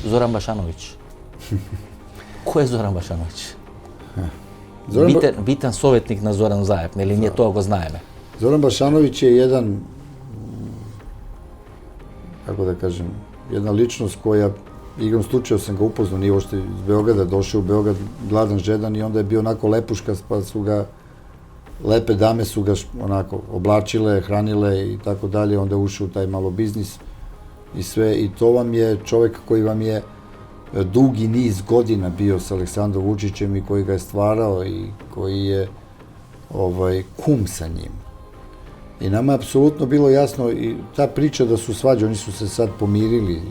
Zoran Bašanović. Ko je Zoran Bašanović? Bitan sovjetnik na Zoran Zaev, ili nije to ako znajeme? Zoran Bašanović je jedan, kako da kažem, jedna ličnost koja, igrom slučaja sam ga upoznao, nije ošte iz Beograda, došao u Beograd gladan, žedan i onda je bio onako lepuškas, pa su ga, lepe dame su ga onako oblačile, hranile i tako dalje, onda je ušao u taj malo biznis i sve, i to vam je čovjek koji vam je dugi niz godina bio s Aleksandrom Vučićem i koji ga je stvarao i koji je kum sa njim. I nama je apsolutno bilo jasno i ta priča da su svađe, oni su se sad pomirili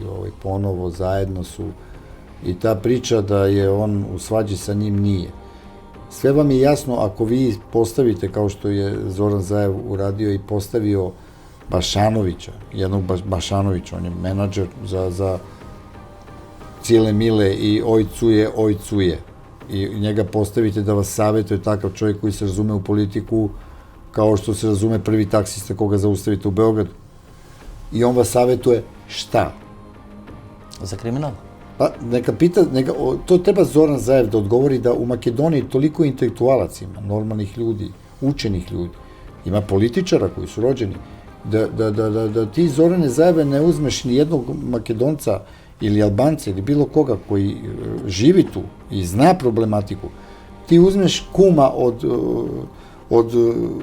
ponovo, zajedno su, i ta priča da je on u svađi sa njim nije. Sve vam je jasno ako vi postavite, kao što je Zoran Zaev uradio i postavio Bašanovića, jednog Bašanovića, on je menadžer za cijele mile i oj cuje. I njega postavite da vas savjetuje takav čovjek koji se razume u politiku kao što se razume prvi taksista koga zaustavite u Beogradu. I on vas savjetuje šta? Za kriminal? Pa neka pita, to treba Zoran Zaev da odgovori da u Makedoniji toliko intelektualac ima, normalnih ljudi, učenih ljudi, ima političara koji su rođeni, da ti Zorane Zaeve ne uzmeš ni jednog Makedonca ili Albanca ili bilo koga koji živi tu i zna problematiku, ti uzmeš kuma od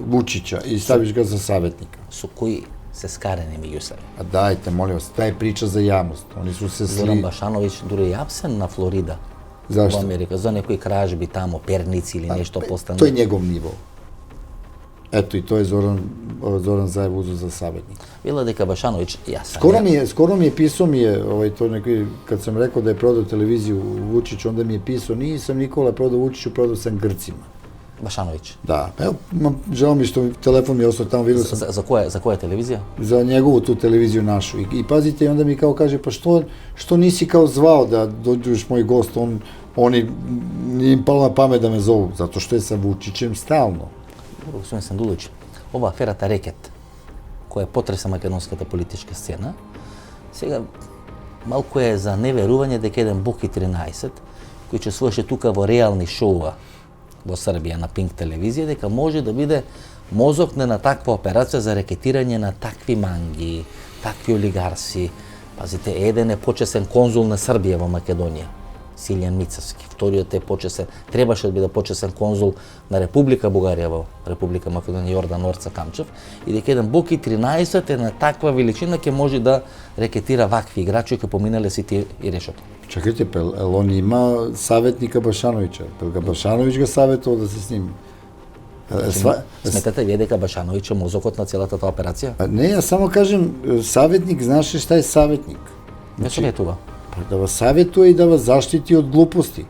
Vučića i staviš ga za savjetnika. Su koji se skareni među sebe. A dajte, molim vas, taj priča za javnost. Oni su se Zoran Bašanović dure japsen na Florida. Zašto? U Amerika, za nekoj kražbi tamo, pernici ili nešto postane. To je njegov nivo. Eto, i to je Zoran Zaev uzeo za savjetnika. Bila deka Bašanović, ja sam... Skoro mi je pisao to neki, kad sam rekao da je prodao televiziju Vučić, onda mi je pisao, nisam Nikola prodao Vučiću, prodao sam Grcima. Bašanović? Da, evo, žao mi što telefon mi je ostao tamo, vidio sam... Za koja televizija? Za njegovu tu televiziju našu. I pazite, i onda mi kao kaže, pa što nisi kao zvao da dođeš moj gost, oni nije im palo na pamet da me zovu, zato što je sa Vučićem stalno. Gospodin Sandulović, ova afera Tareket, koja je potresa makedonskата politička scena, сега малко е за неверување дека еден Буки 13, кој ќе свърши тука во реални шоуа во Србија на Пинк телевизија, дека може да биде мозок на таква операција за рекетирање на такви манги, такви олигарси. Пазите, еден е почесен конзул на Србија во Македонија, Силјан Мицевски. Вториот е почесен, требаше да биде почесен конзул на Република Бугарија во Република Македонија, Јордан Орца Камчев, и дека еден Буки 13 е на таква величина ќе може да рекетира вакви играчи кои поминале сите и решето. Чакайте, он има саветника Башановиќа. Га Башановиќ го саветувал да се сними. Сметате вие дека Башановиќ е мозокот на целата таа операција? Не, ја само кажем, саветник, знаеш ли šta е саветник? Не советува. Да вас саветува и да вас заштити од глупости.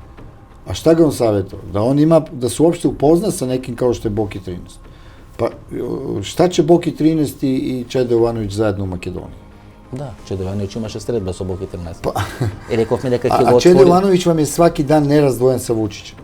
А šta ga on savjetuje? Da on ima, da se uopšte upozna sa nekim kao što je Boki 13. Pa šta će Boki 13 i Čeda Jovanović zajedno u Makedoniji? Да, Čeda Jovanović имаше средба со Боки 13. И рековме дека ќе го отвори. отвори. А Čeda Jovanović vam je svaki dan nerazdvojen sa Vučićem.